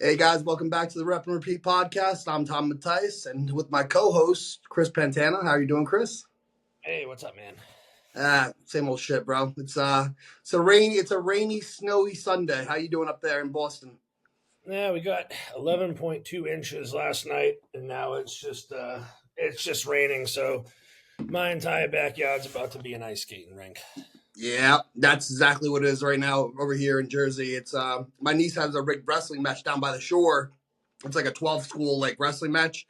Hey guys, welcome back to the Rep and Repeat podcast. I'm Tom Mattice, and with my co-host Chris Pantana. How are you doing, Chris? Hey, what's up, man? Same old shit, bro. It's a rainy, snowy Sunday. How you doing up there in Boston? Yeah, we got 11.2 inches last night, and now it's just raining. So my entire backyard's about to be an ice skating rink. Yeah, that's exactly what it is right now over here in Jersey. It's my niece has a rigged wrestling match down by the shore. It's like a 12 school like wrestling match,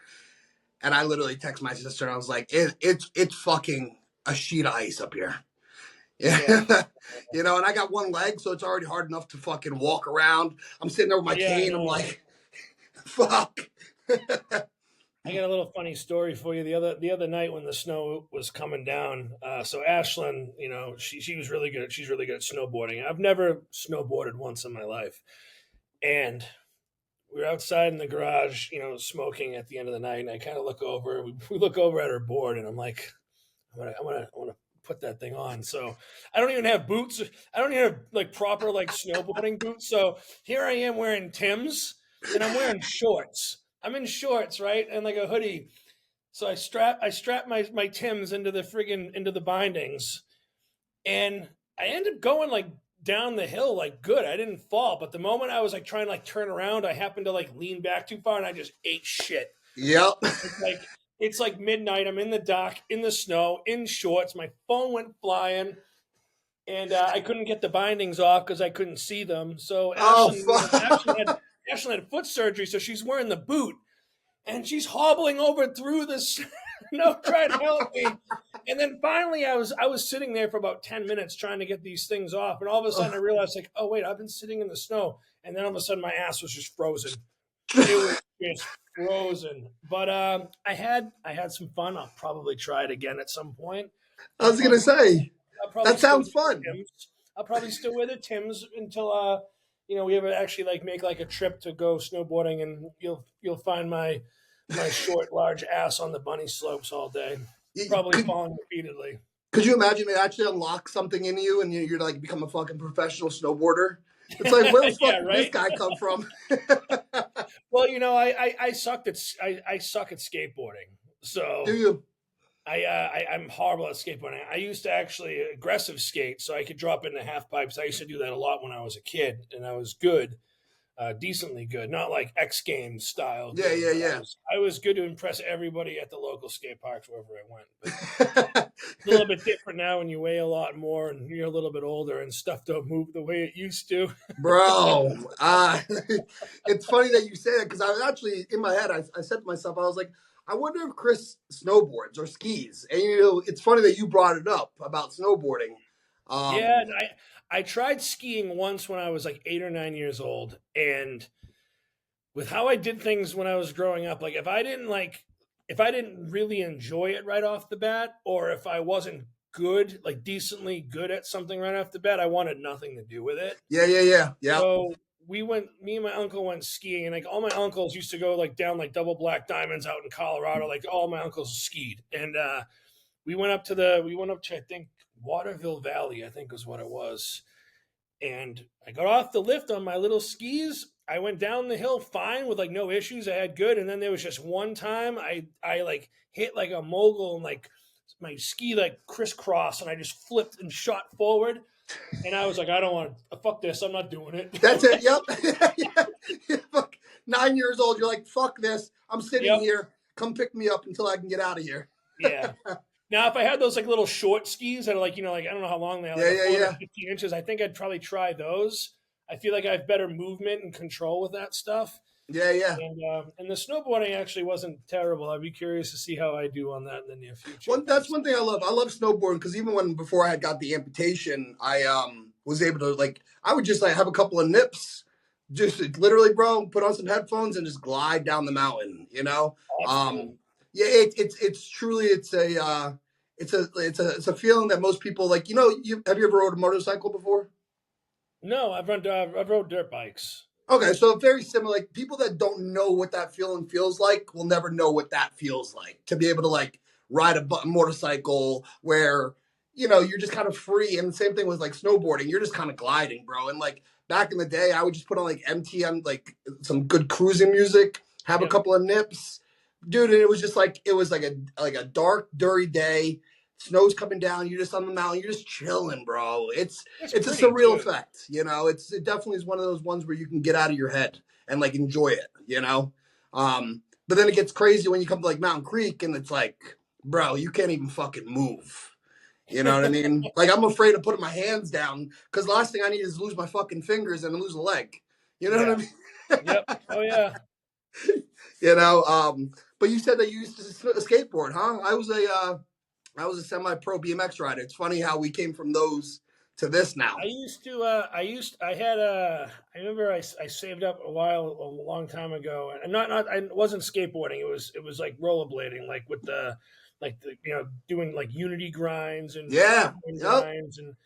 and I literally text my sister and I was like, it's fucking a sheet of ice up here. Yeah, Yeah. And I got one leg, so it's already hard enough to fucking walk around. I'm sitting there with my yeah, I cane. I'm know. like, fuck. I got a little funny story for you. The other night when the snow was coming down, so Ashlyn, she was really good. She's really good at snowboarding. I've never snowboarded once in my life, and we were outside in the garage, smoking at the end of the night, and I kind of look over. We look over at her board, and I'm like, I want to put that thing on. So I don't even have boots. I don't even have like proper like snowboarding boots. So here I am wearing Tim's, and I'm wearing shorts. I'm in shorts, right, and like a hoodie. So I strap my Tim's into the bindings, and I ended up going like down the hill like good. I didn't fall, but the moment I was like trying to like turn around, I happened to like lean back too far, and I just ate shit. Yep. It's like midnight. I'm in the dock, in the snow, in shorts. My phone went flying, and I couldn't get the bindings off because I couldn't see them. So Oh, Ashlyn had foot surgery, so she's wearing the boot, and she's hobbling over through the snow trying to help me. And then finally, I was sitting there for about 10 minutes trying to get these things off, and all of a sudden I realized like, oh wait, I've been sitting in the snow, and then all of a sudden my ass was just frozen. It was just frozen. But I had some fun. I'll probably try it again at some point. I was going to say, I'll probably that still sounds wear the fun. Tims. I'll probably still wear the Tims until we ever actually like make like a trip to go snowboarding, and you'll find my short, large ass on the bunny slopes all day, probably Could, falling repeatedly. could you imagine it actually unlocks something in you and you're like become a fucking professional snowboarder? It's like, where the fuck Yeah, did this right. guy come from? Well, I suck at skateboarding, so Do you? I'm horrible at skateboarding. I used to actually aggressive skate, so I could drop into half pipes. I used to do that a lot when I was a kid, and I was good, decently good, not like X Games style Yeah, good, yeah, but I yeah. was I was good to impress everybody at the local skate parks wherever I went. But it's a little bit different now when you weigh a lot more and you're a little bit older and stuff don't move the way it used to. Bro, it's funny that you say that because I was actually in my head. I said to myself, I was like, I wonder if Chris snowboards or skis. And it's funny that you brought it up about snowboarding. Yeah, Um, and I tried skiing once when I was like 8 or 9 years old, and with how I did things when I was growing up, like if I didn't really enjoy it right off the bat, or if I wasn't good, like decently good at something right off the bat, I wanted nothing to do with it. yeah, yeah, yeah, yeah. So me and my uncle went skiing, and like all my uncles used to go like down like double black diamonds out in Colorado. Like all my uncles skied, and we went up to I think Waterville Valley, I think was what it was, and I got off the lift on my little skis. I went down the hill fine with like no issues. I had good, and then there was just one time I like hit like a mogul, and like my ski like crisscrossed, and I just flipped and shot forward. And I was like, I don't want to fuck this. I'm not doing it. That's it. Yep. Yeah. Fuck. 9 years old. You're like, fuck this. I'm sitting Yep. here. Come pick me up until I can get out of here. Yeah. Now, if I had those like little short skis that are like, like I don't know how long they are, Yeah, like yeah, 4 or yeah. 15 inches, I think I'd probably try those. I feel like I have better movement and control with that stuff. Yeah, yeah. And the snowboarding actually wasn't terrible. I'd be curious to see how I do on that in the near future. That's one thing I love. I love snowboarding because even before I had got the amputation, I was able to like I would just like have a couple of nips, just literally, bro, put on some headphones and just glide down the mountain. Oh, that's cool. Yeah, it's truly it's a feeling that most people like. You have you ever rode a motorcycle before? No, I've rode dirt bikes. Okay, so very similar. Like people that don't know what that feeling feels like will never know what that feels like to be able to like ride a motorcycle where you're just kind of free. And the same thing with like snowboarding, you're just kind of gliding, bro. And like back in the day, I would just put on like MTM, like some good cruising music, have a Yep. couple of nips, dude. And it was just like it was like a dark, dirty day. Snow's coming down. You're just on the mountain. You're just chilling, bro. It's It's a pretty surreal too. effect, you know. It definitely is one of those ones where you can get out of your head and like enjoy it, you know. But then it gets crazy when you come to like Mountain Creek and it's like, bro, you can't even fucking move. You know what I mean? Like I'm afraid of putting my hands down because the last thing I need is lose my fucking fingers and lose a leg. You know what I Yeah. mean? Yep. Oh yeah. you know. But you said that you used to skateboard, huh? I was a semi-pro BMX rider. It's funny how we came from those to this now. I used to. I had. I remember. I saved up a long time ago, and not. I wasn't skateboarding. It was like rollerblading, like with the doing like unity grinds and Yeah. platform Yep. grinds and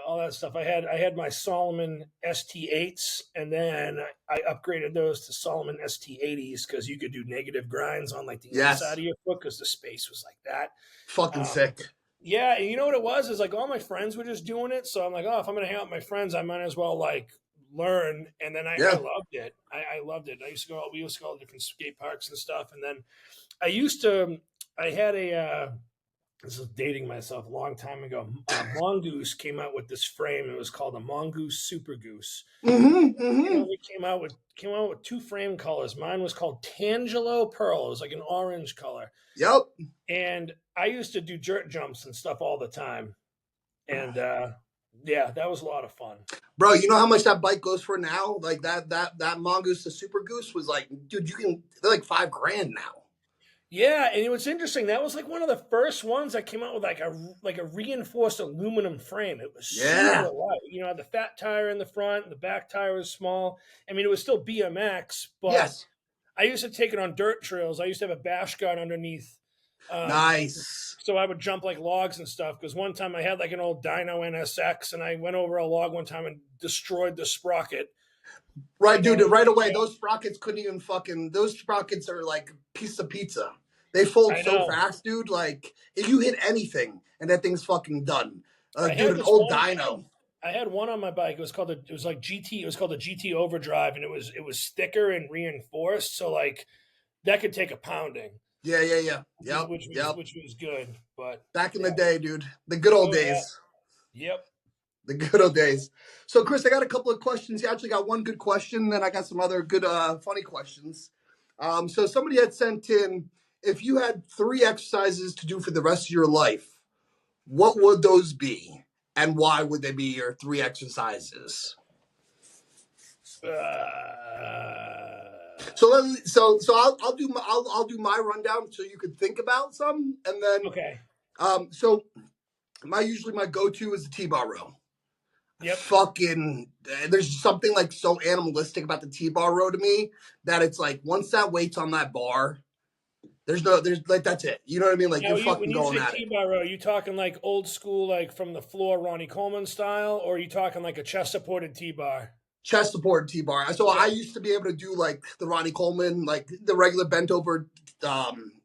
all that stuff. I had my Solomon ST8s, and then I upgraded those to Solomon ST80s because you could do negative grinds on like the inside Yes. of your foot because the space was like that. Fucking Um, sick. yeah, and you know what it was? Is like all my friends were just doing it. So I'm like, oh, if I'm gonna hang out with my friends, I might as well like learn. And then I Yeah. loved it. I loved it. We used to go to different skate parks and stuff. And then I used to I had a this is dating myself a long time ago. Mongoose came out with this frame. It was called a Mongoose Super Goose. Mm-hmm. Mm-hmm. We came out with two frame colors. Mine was called Tangelo Pearl. It was like an orange color. Yep. And I used to do jerk jumps and stuff all the time. And yeah, that was a lot of fun. Bro, you know how much that bike goes for now? Like that Mongoose to Super Goose was like, dude, they're like $5,000 now. Yeah, and what's interesting, that was like one of the first ones that came out with like a reinforced aluminum frame. It was super Yeah. light. The fat tire in the front, the back tire was small. I mean, it was still BMX, but Yes. I used to take it on dirt trails. I used to have a bash guard underneath. Um, Nice. so I would jump like logs and stuff. Because one time I had like an old Dyno NSX, and I went over a log one time and destroyed the sprocket. Right, dude. And Right away, those sprockets couldn't even fucking. Those sprockets are like piece of pizza. They fold I so know. fast, dude. Like if you hit anything, and that thing's fucking done. I Dude, had an this old one. dyno. I had one on my bike. It was like GT. It was called a GT Overdrive, and it was thicker and reinforced, so like that could take a pounding, Yeah, yeah, yeah. which was Yep, which was yep. which was good. But Back in yeah. the day, dude. The good old Oh yeah. days. Yep. The good old days. So, Chris, I got a couple of questions. You actually got one good question, then I got some other good, funny questions. So somebody had sent in, if you had 3 exercises to do for the rest of your life, what would those be, and why would they be your 3 exercises? So I'll do my rundown so you could think about some, and then Okay. so usually my go to is the T-bar row. Yep. Fucking there's something like so animalistic about the T-bar row to me that it's like once that weight's on that bar, there's like that's it. You know what I mean? Like Now, you're when fucking you going say at it. T-bar row, are you talking like old school, like from the floor, Ronnie Coleman style, or are you talking like a chest supported T-bar? Chest support T-bar. So I Yeah. used to be able to do like the Ronnie Coleman, like the regular bent over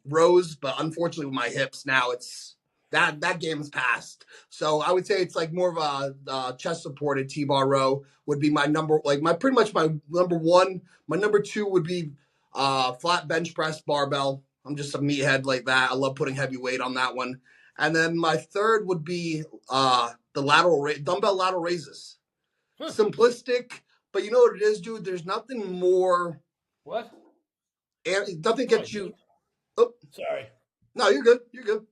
rows, but unfortunately with my hips now it's that game's passed. So I would say it's like more of a chest supported T-bar row would be my number, like my pretty much my number one. My number two would be flat bench press barbell. I'm just a meathead like that. I love putting heavy weight on that one. And then my third would be the dumbbell lateral raises. Huh. Simplistic, but you know what it is, dude? There's nothing more, What? and nothing Oh, I gets did. you. Oh, Sorry. no, you're good. You're good.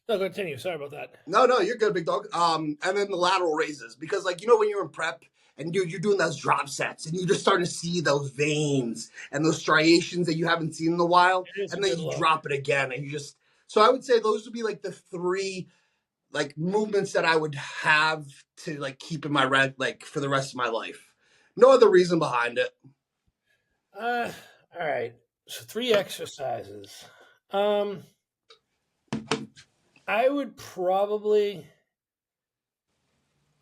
No, continue. Sorry about that. No, you're good, big dog. And then the lateral raises because, like, you know, when you're in prep and dude, you're doing those drop sets and you're just starting to see those veins and those striations that you haven't seen in a while, It is a and then good you look. drop it again, and you just. So I would say those would be like the three like movements that I would have to like keep in my like for the rest of my life. No other reason behind it. Uh, all right. So 3 exercises. Um, I would probably,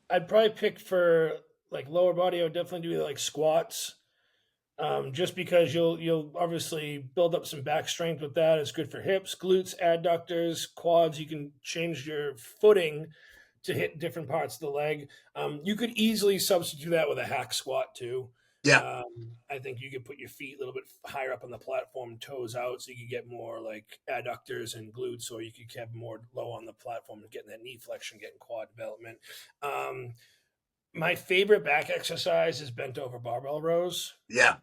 I'd probably pick for like lower body. I would definitely do like squats. Just because you'll obviously build up some back strength with that. It's good for hips, glutes, adductors, quads. You can change your footing to hit different parts of the leg. You could easily substitute that with a hack squat too. Yeah. I think you could put your feet a little bit higher up on the platform, toes out, so you could get more like adductors and glutes, or you could have more low on the platform and getting that knee flexion, getting quad development. My favorite back exercise is bent over barbell rows. Yeah.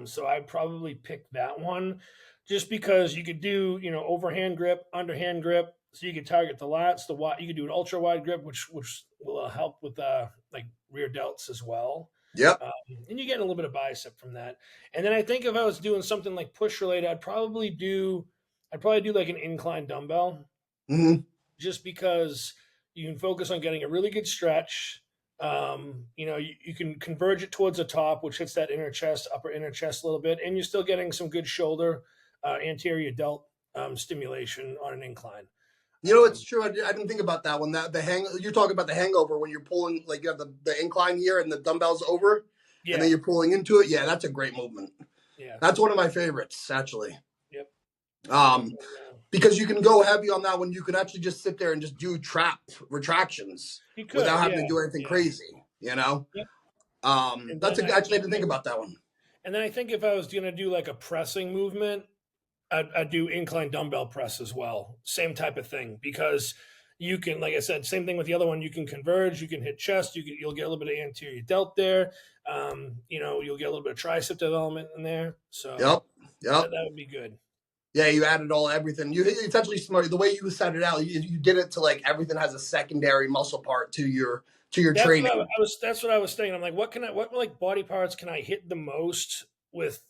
So I'd probably pick that one just because you could do, overhand grip, underhand grip. So you could target the lats, the wide, you could do an ultra wide grip, which will help with like rear delts as well. Yep. And you're getting a little bit of bicep from that. And then I think if I was doing something like push related, I'd probably do like an incline dumbbell, just because you can focus on getting a really good stretch. You can converge it towards the top, which hits that inner chest, upper inner chest a little bit, and you're still getting some good shoulder, anterior delt stimulation on an incline. It's true. I didn't think about that one. You're talking about the hangover when you're pulling, like you have the incline here and the dumbbells over, and then you're pulling into it. Yeah, that's a great movement. Yeah, that's one of my favorites, actually. Yep. Because you can go heavy on that one. You can actually just sit there and just do trap retractions without having to do anything crazy. Yep. Actually, I didn't think about that one. And then I think if I was going to do like a pressing movement, I'd do incline dumbbell press as well. Same type of thing, because you can, like I said, same thing with the other one. You can converge, you can hit chest, you'll get a little bit of anterior delt there. You'll get a little bit of tricep development in there. So yep. That would be good. Yeah, you added everything. It's actually smart. The way you set it out, you did it to like everything has a secondary muscle part to your training. That's what I was thinking. I'm like, what like body parts can I hit the most with,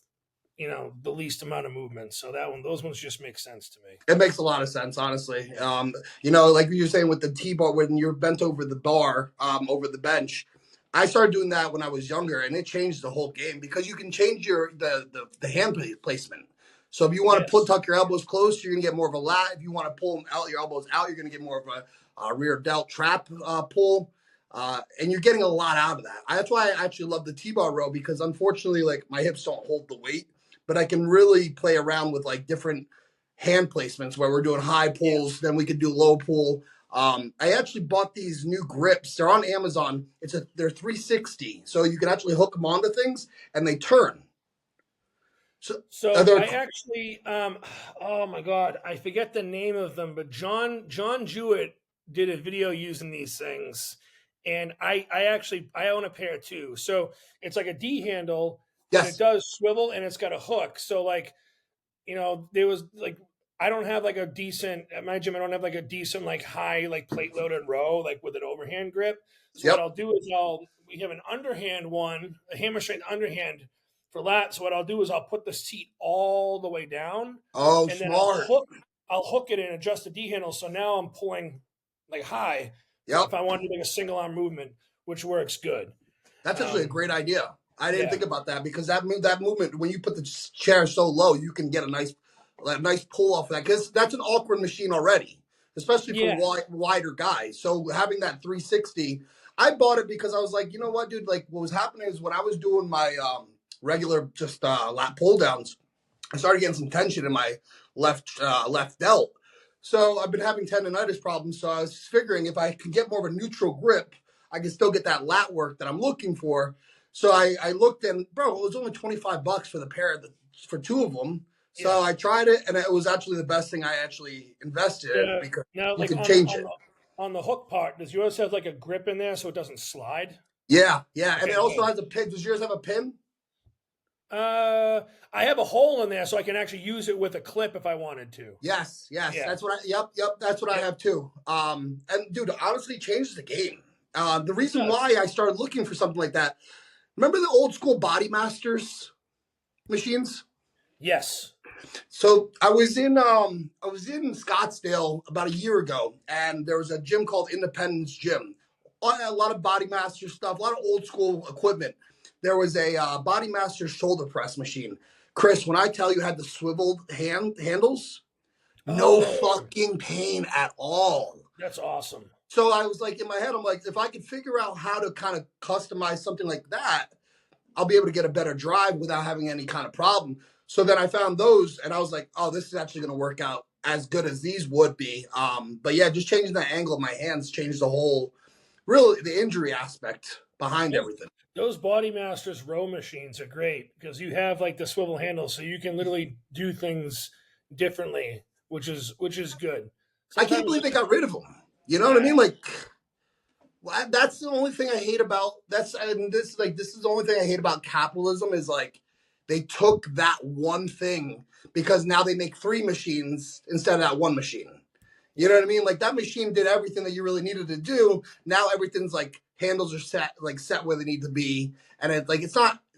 the least amount of movement? So those ones just make sense to me. It makes a lot of sense, honestly. Like you were saying with the T-bar, when you're bent over the bar, over the bench, I started doing that when I was younger, and it changed the whole game because you can change the hand placement. So if you want to tuck your elbows close, you're going to get more of a lat. If you want to pull them out, your elbows out, you're going to get more of a rear delt trap pull. And you're getting a lot out of that. That's why I actually love the T-bar row, because unfortunately, like my hips don't hold the weight, but I can really play around with like different hand placements where we're doing high pulls, then we could do low pull. I actually bought these new grips. They're on Amazon. They're 360, so you can actually hook them onto things and they turn. So I actually, oh my God, I forget the name of them, but John Jewett did a video using these things, and I own a pair too. So it's like a D handle, but it does swivel and it's got a hook. So like, there was like, I don't have like a decent at my gym. I don't have like a decent like high like plate loaded row like with an overhand grip. So what I'll do is we have an underhand one, a hammer strength underhand for lat. So what I'll do is I'll put the seat all the way down. Oh, and smart. Then I'll hook it and adjust the D handle. So now I'm pulling like high. If I want to do like a single arm movement, which works good. That's actually a great idea. I didn't think about that, because that movement, when you put the chair so low, you can get a nice pull off of that, because that's an awkward machine already, especially for wider guys. So having that 360, I bought it because I was like, you know what, dude, like what was happening is when I was doing my regular just lat pull downs, I started getting some tension in my left delt. So I've been having tendonitis problems. So I was figuring if I can get more of a neutral grip, I can still get that lat work that I'm looking for. So I looked, and bro, it was only $25 for the pair for two of them. So I tried it, and it was actually the best thing I actually invested in, because now, you can change it. On the hook part, does yours have like a grip in there so it doesn't slide? Yeah. Okay, and it also has a pin. Does yours have a pin? I have a hole in there so I can actually use it with a clip if I wanted to. Yes. That's what that's what I have too. And dude, honestly changes the game. The reason why I started looking for something like that, remember the old school Body Masters machines? Yes. So I was in Scottsdale about a year ago, and there was a gym called Independence Gym. A lot of Body Master stuff, a lot of old school equipment. There was a Body Master shoulder press machine. Chris, when I tell you had the swiveled handles, no fucking pain at all. That's awesome. So I was like, in my head, I'm like, if I could figure out how to kind of customize something like that, I'll be able to get a better drive without having any kind of problem. So then I found those, and I was like, oh, this is actually going to work out as good as these would be. But yeah, just changing the angle of my hands changed the whole, really, the injury aspect behind Those, everything. those Body Masters row machines are great because you have like the swivel handle, so you can literally do things differently, which is good. I can't Sometimes, believe they got rid of them. You know what I I, mean? Like, that's the only thing I hate about that's and this is the only thing I hate about capitalism is like they took that one thing because now they make three machines instead of that one machine. You know yeah, what I mean? Like that machine did everything that you really needed to do. Now everything's like handles are set where they need to be, and it's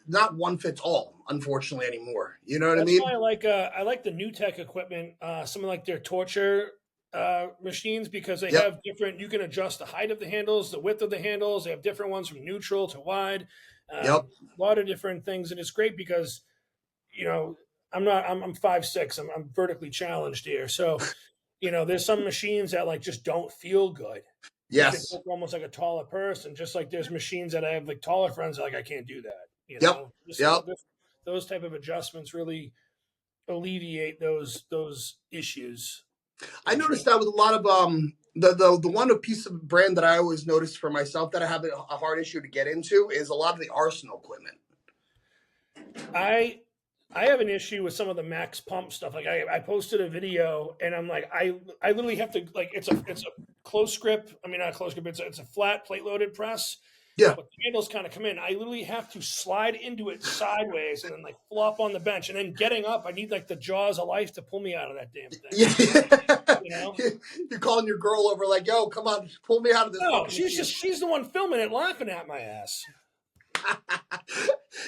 not one fits all, unfortunately anymore. You know what I that's mean? why I like the new tech equipment. Some of like their torture machines because they Yep. have different. You can adjust the height of the handles, the width of the handles. They have different ones from neutral to wide. Yep. A lot of different things, and it's great because you know I'm 5'6". I'm vertically challenged here, so there's some machines that like just don't feel good. You can Yes. look almost like a taller person, just like there's machines that I have like taller friends that, like I can't do that. Yep. Just Yep. those type of adjustments really alleviate those issues I for noticed sure. that with a lot of the one piece of brand that I always noticed for myself that I have a hard issue to get into is a lot of the Arsenal equipment. I I have an issue with some of the max pump stuff. Like I posted a video and I'm like I literally have to like it's a close grip. I mean not a close grip. It's a flat plate loaded press, Yeah. but the handles kind of come in. I literally have to slide into it sideways and then like flop on the bench and then getting up. I need like the jaws of life to pull me out of that damn thing. Yeah. You know? You're calling your girl over like, yo, come on, pull me out of this No, fucking machine. she's the one filming it, laughing at my ass.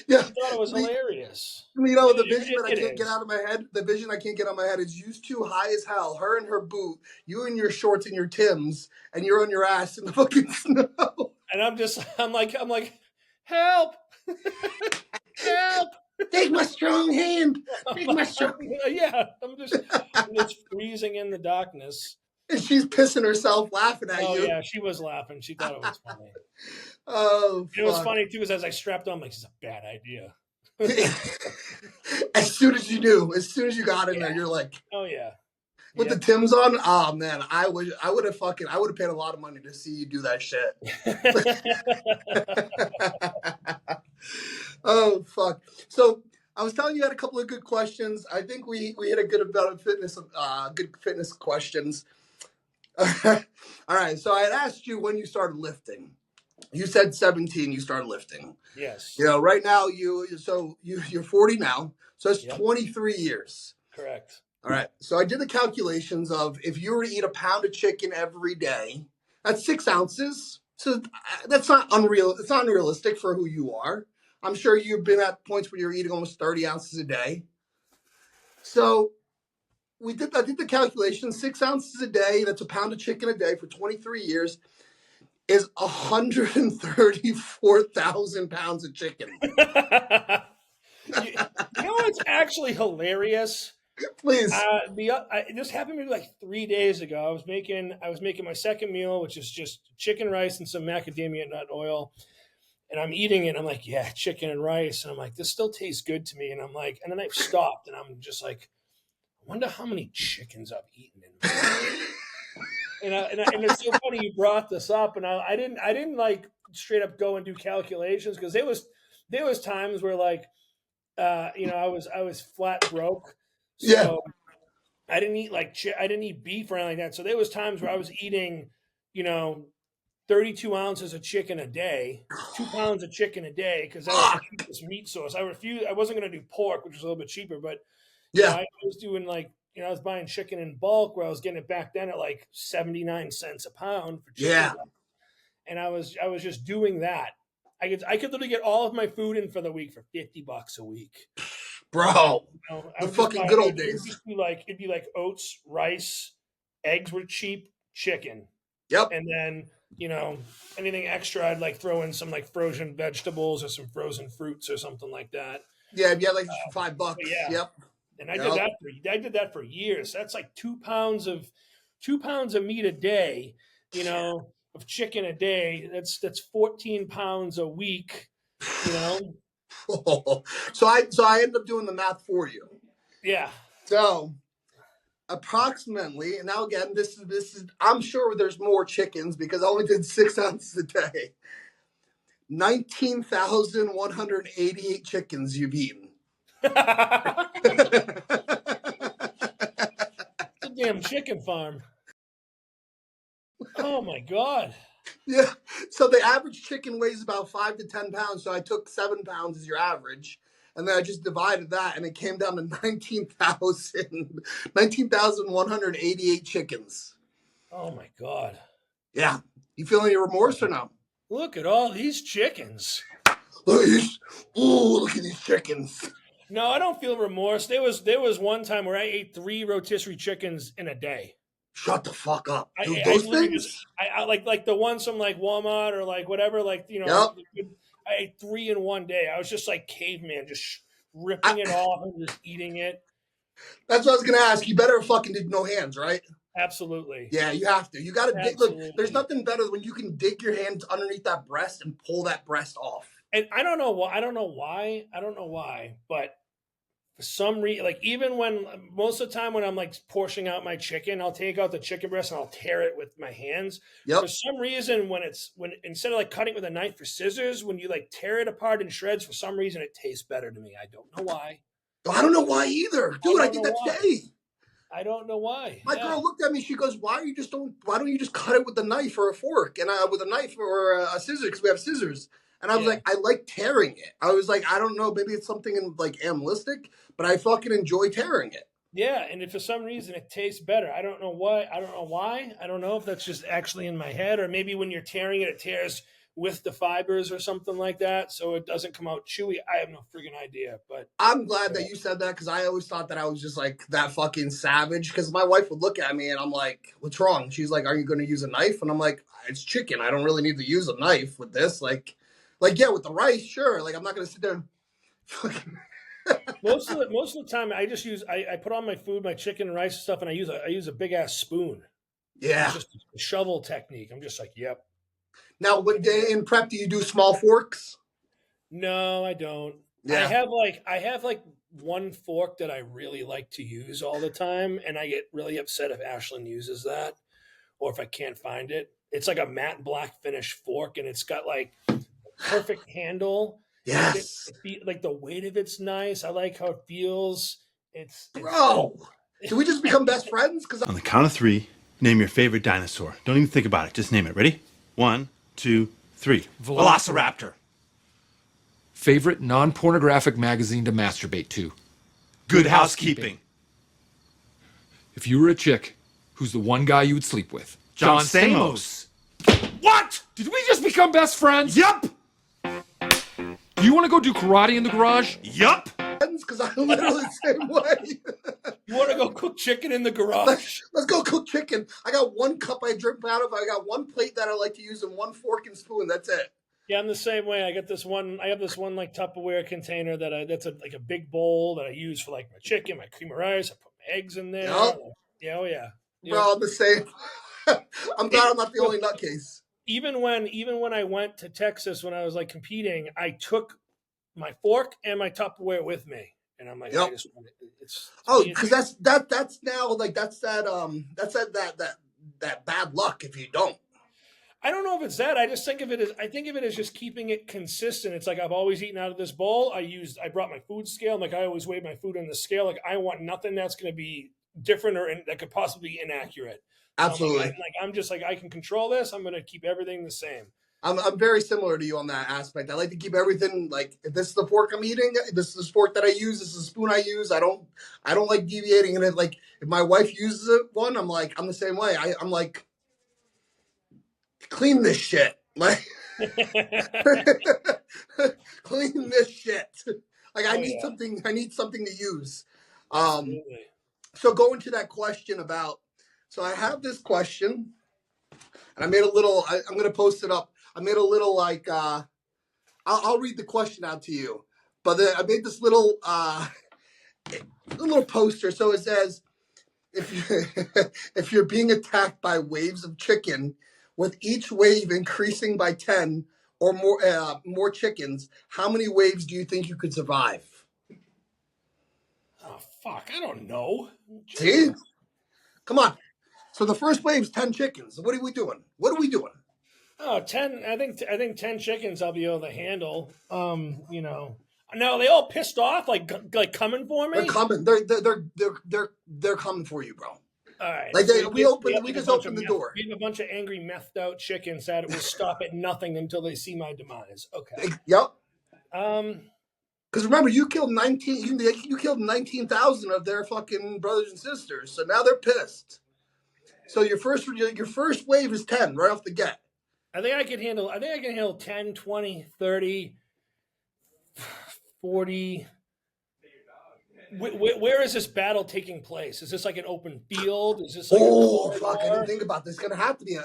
Yeah. She thought it was hilarious. The vision that I It can't get is. out of my head, the vision I can't get out of my head is you too high as hell, her in her boot, you in your shorts and your Tims, and you're on your ass in the fucking snow. And I'm like, help, help. Take my strong hand. Take my strong. Yeah, I'm just freezing in the darkness. And she's pissing herself laughing at Oh you. yeah, she was laughing. She thought it was funny. Oh It was fuck. funny too, is as I strapped on, I'm like, this is a bad idea. As soon as you knew, as soon as you got in there, Yeah. you're like, Oh yeah. with the Yep. Tims on. Oh man, I would have paid a lot of money to see you do that shit. Oh fuck. So I was telling you, I had a couple of good questions. I think we hit a good amount of good fitness questions. All right. So I had asked you when you started lifting. You said 17. You started lifting. Yes. Right now you're 40 now. So that's Yep. 23 years. Correct. All right. So I did the calculations of if you were to eat a pound of chicken every day, that's 6 ounces. So that's not unreal. It's not unrealistic for who you are. I'm sure you've been at points where you're eating almost 30 ounces a day. So I did the calculation, 6 ounces a day, that's a pound of chicken a day for 23 years, is 134,000 pounds of chicken. you, you know what's actually hilarious? Please. This happened maybe like 3 days ago. I was making my second meal, which is just chicken rice and some macadamia nut oil, and I'm eating it. I'm like, yeah, chicken and rice, and I'm like, this still tastes good to me. And I'm like, and then I've stopped, and I'm just like, I wonder how many chickens I've eaten in my life. And it's so funny you brought this up, and I didn't like straight up go and do calculations because there was times where like I was flat broke, Yeah. so I didn't eat I didn't eat beef or anything like that. So there was times where I was eating, you know, 32 ounces of chicken a day, 2 pounds of chicken a day because that was the Fuck. cheapest meat source. I wasn't going to do pork, which was a little bit cheaper, but Yeah. I was doing like I was buying chicken in bulk where I was getting it back then at like 79 cents a pound for chicken, Yeah. and I was just doing that. I could literally get all of my food in for the week for $50 a week. Bro. I The would just fucking buy. good It old would, it would days. just be like it'd be like oats, rice, eggs were cheap, chicken, Yep. and then anything extra, I'd like throw in some like frozen vegetables or some frozen fruits or something like that. Yeah, if you had like for But $5. yeah, Yep. and I did Yep. that for years. That's like 2 pounds of meat a day. Of chicken a day. That's 14 pounds a week. You know, So I ended up doing the math for you. Yeah. So approximately, and now again, this is I'm sure there's more chickens because I only did 6 ounces a day. 19,188 chickens you've eaten. It's a damn chicken farm. Oh my god. Yeah. So the average chicken weighs about 5 to 10 pounds. So I took 7 pounds as your average. And then I just divided that and it came down to 19,188 chickens. Oh my god. Yeah. You feel any remorse or no? Look at all these chickens. Look at these. Ooh, look at these chickens. No, I don't feel remorse. There was one time where I ate 3 rotisserie chickens in a day. Shut the fuck up. I, Dude, I those literally things? just I like the ones from like Walmart or like whatever, like Yep. I ate 3 in one day. I was just like caveman, just ripping it I, off and just eating it. that's what I was going to ask. You better fucking did no hands, right? Absolutely. Yeah, you have to. You got to dig. Look, Absolutely. there's nothing better than when you can dig your hands underneath that breast and pull that breast off. And I don't know why. But for some reason, like even when most of the time when I'm like portioning out my chicken, I'll take out the chicken breast and I'll tear it with my hands. Yep. For some reason, when instead of like cutting with a knife or scissors, when you like tear it apart in shreds, for some reason it tastes better to me. I don't know why. I don't know why either, dude. I did that today. I don't know why. My girl looked at me. She goes, "Why don't you just cut it with a knife or a fork and with a knife or a scissors because we have scissors." And I was like, I like tearing it. I was like, I don't know, maybe it's something in like animalistic, but I fucking enjoy tearing it. Yeah, and if for some reason it tastes better, I don't know why. I don't know if that's just actually in my head, or maybe when you're tearing it, it tears with the fibers or something like that, so it doesn't come out chewy. I have no friggin' idea, but I'm glad that you said that because I always thought that I was just like that fucking savage. Because my wife would look at me and I'm like, "What's wrong?" She's like, "Are you going to use a knife?" And I'm like, "It's chicken. I don't really need to use a knife with this." Like yeah, with the rice, sure. Like I'm not going to sit there. And most of the time, I just use I put on my food, my chicken and rice and stuff, and I use a big ass spoon. Yeah. It's just a shovel technique. I'm just like, yep. Now, in prep, do you do small forks? No, I don't. Yeah. I have like one fork that I really like to use all the time, and I get really upset if Ashlyn uses that, or if I can't find it. It's like a matte black finish fork, and it's got like perfect handle. Yes. Like the weight of it's nice. I like how it feels. Bro, do we just become best friends? Because on the count of 3, name your favorite dinosaur. Don't even think about it. Just name it. Ready? 1, 2, 3. Velociraptor. Favorite non-pornographic magazine to masturbate to? Good Housekeeping. If you were a chick, who's the one guy you would sleep with? John Stamos. What? Did we just become best friends? Yup. Do you want to go do karate in the garage? Yup. Because I'm literally the same way. You want to go cook chicken in the garage? Let's go cook chicken. I got one cup I drink out of. I got one plate that I like to use and one fork and spoon. That's it. Yeah, I'm the same way. I have this one like Tupperware container that's like a big bowl that I use for like my chicken, my cream of rice. I put my eggs in there. Yep. Yeah, oh yeah. Bro, I'm the same. I'm glad I'm not the only nutcase. Even when I went to Texas when I was like competing, I took my fork and my Tupperware with me, and I'm like, yep. I just want because that's now like that's that bad luck if you don't. I don't know if it's that. I think of it as just keeping it consistent. It's like I've always eaten out of this bowl. I brought my food scale. Like I always weigh my food on the scale. Like I want nothing that's going to be different or that could possibly be inaccurate. Absolutely. So I'm just like I can control this. I'm going to keep everything the same. I'm very similar to you on that aspect. I like to keep everything like if this is the fork I'm eating, this is the fork that I use, this is the spoon I use. I don't like deviating. And if my wife uses one, I'm the same way. I'm like, clean this shit. Like clean this shit. Like I need something to use. So going to that question so I have this question and I made a little I'm gonna post it up. I made a little I'll read the question out to you. But then I made this little poster. So it says, if you're being attacked by waves of chicken, with each wave increasing by 10 or more chickens, how many waves do you think you could survive? Oh Fuck, I don't know. See? Jesus. Come on. So the first wave's 10 chickens. What are we doing? What are we doing? Oh, 10. I think 10 chickens I'll be able to handle. You know. Now, are they all pissed off, like coming for me? They're coming. They're coming for you, bro. All right. Like So we just opened the door. We have a bunch of angry methed out chickens that will stop at nothing until they see my demise. Okay. Yep. Um. Because remember, you killed 19. You killed 19,000 of their fucking brothers and sisters. So now they're pissed. So your first wave is 10 right off the get. I think I can handle 10, 20, 30, 40. Where is this battle taking place? Is this like an open field? Is this like fuck! I didn't think about this. It's gonna have to be.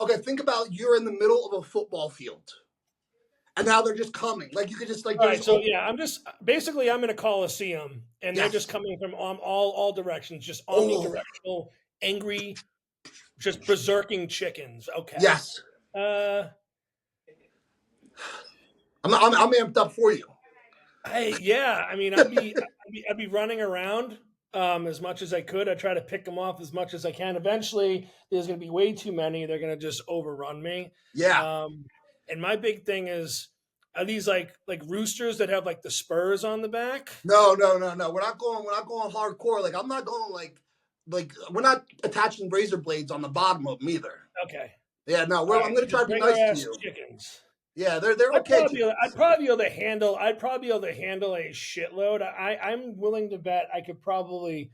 Okay. Think about you're in the middle of a football field, and now they're just coming. Like you could just like. All right. So yeah, I'm in a coliseum, and Yes. they're just coming from all directions, just omnidirectional, angry, just berserking chickens. Okay. Yes. I'm amped up for you. I mean, I'd be running around as much as I could. I try to pick them off as much as I can. Eventually, there's going to be way too many. They're going to just overrun me. Yeah. And my big thing is, are these like roosters that have like the spurs on the back? No. We're not going hardcore. Like I'm not going like we're not attaching razor blades on the bottom of them either. Okay. Yeah. No. I'm going to try to be nice to you. Chickens. Yeah, they're okay. I'd probably be able to handle a shitload. I'm willing to bet I could probably,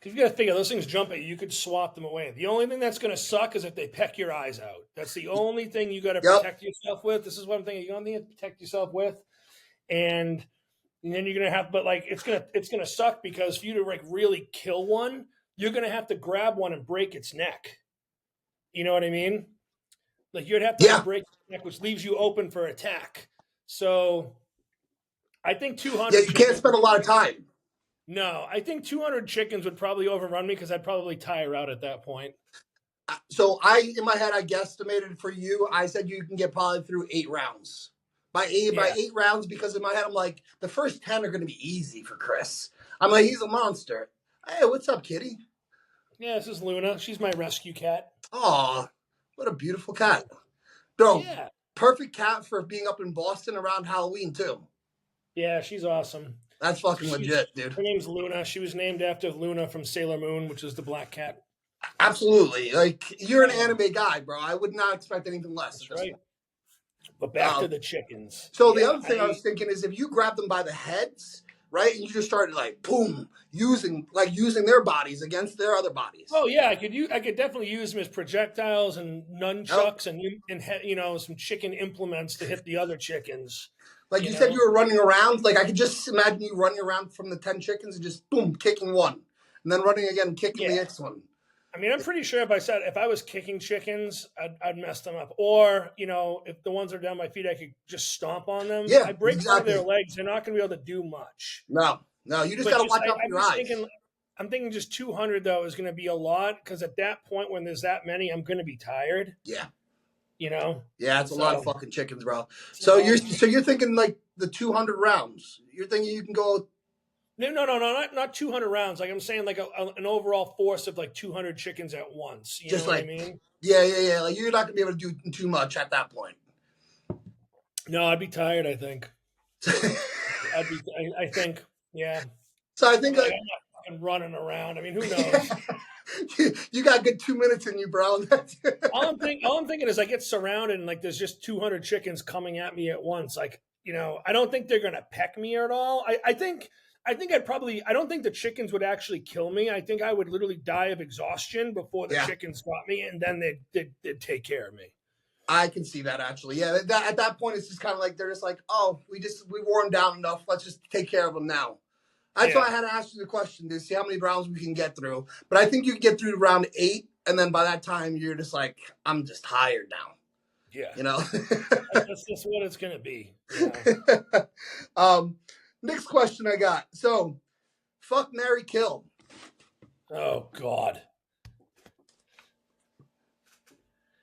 because you got to figure those things jump at you. You could swat them away. The only thing that's going to suck is if they peck your eyes out. That's the only thing you got to protect yourself with. This is what I'm thinking. You don't need to protect yourself with, and then you're gonna have. But like it's gonna suck because for you to like really kill one, you're gonna have to grab one and break its neck. You know what I mean? Like you'd have to break the neck, which leaves you open for attack. So I think 200. Yeah, you can't spend a lot of time. No, I think 200 chickens would probably overrun me because I'd probably tire out at that point. So in my head, I guesstimated for you. I said you can get probably through 8 rounds. By eight rounds, because in my head, I'm like, the first 10 are going to be easy for Chris. I'm like, he's a monster. Hey, what's up, kitty? Yeah, this is Luna. She's my rescue cat. Aw. What a beautiful cat. Bro, perfect cat for being up in Boston around Halloween, too. Yeah, she's awesome. That's fucking legit, dude. Her name's Luna. She was named after Luna from Sailor Moon, which is the black cat. Absolutely. Like, you're an anime guy, bro. I would not expect anything less. That's right. But back to the chickens. So the other thing I was thinking is if you grab them by the heads, right, and you just started like, boom, using their bodies against their other bodies. Oh yeah, I could definitely use them as projectiles and nunchucks and some chicken implements to hit the other chickens. Like you said, you were running around. Like I could just imagine you running around from the 10 chickens and just boom, kicking one, and then running again, and kicking the next one. I mean, I'm pretty sure if I was kicking chickens, I'd mess them up. Or, if the ones that are down my feet, I could just stomp on them. Yeah, I break one of their legs. They're not going to be able to do much. No, you just got to watch out for your eyes. I'm thinking just 200, though, is going to be a lot. Because at that point, when there's that many, I'm going to be tired. Yeah. Yeah, it's a lot of fucking chickens, bro. So you're thinking like the 200 rounds. You're thinking you can go... No, not 200 rounds. Like I'm saying, like an overall force of like 200 chickens at once. You know what I mean? Yeah. Like you're not gonna be able to do too much at that point. No, I'd be tired. I think. I think. Yeah. So I think I'm not fucking running around. I mean, who knows? You got a good 2 minutes in you, bro. all I'm thinking is I get surrounded and like there's just 200 chickens coming at me at once. Like I don't think they're gonna peck me at all. I don't think the chickens would actually kill me. I think I would literally die of exhaustion before the chickens got me, and then they'd take care of me. I can see that actually. Yeah, at that point, it's just kind of like they're just like, oh, we wore them down enough. Let's just take care of them now. That's why I had to ask you the question to see how many rounds we can get through. But I think you can get through round 8, and then by that time, you're just like, I'm just tired now. Yeah, that's just what it's gonna be. Next question I got. So, fuck, marry, kill. Oh, God.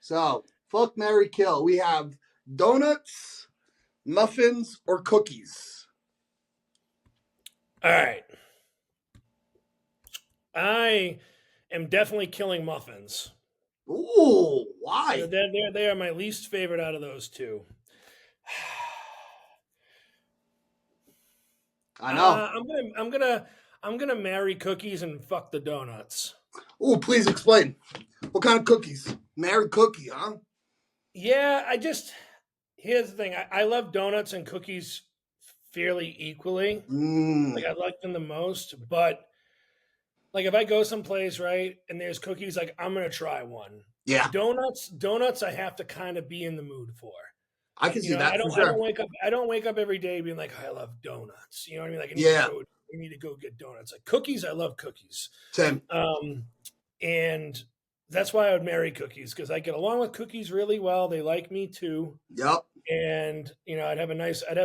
So, fuck, marry, kill. We have donuts, muffins, or cookies. All right. I am definitely killing muffins. Ooh, why? They are my least favorite out of those two. I know. I'm gonna marry cookies and fuck the donuts. Ooh, please explain. What kind of cookies? Married cookie, huh? Yeah, here's the thing. I love donuts and cookies fairly equally. Like Mmm. I like them the most, but like if I go someplace, right, and there's cookies, like I'm gonna try one. Yeah, Donuts I have to kind of be in the mood for. I can You see know, that for sure. I don't wake up every day being like, I love donuts. You know what I mean? Like Yeah, I need to go get donuts. Like cookies, I love cookies. same. Um, and that's why I would marry cookies because I get along with cookies really well. They like me too. Yep. And I'd have a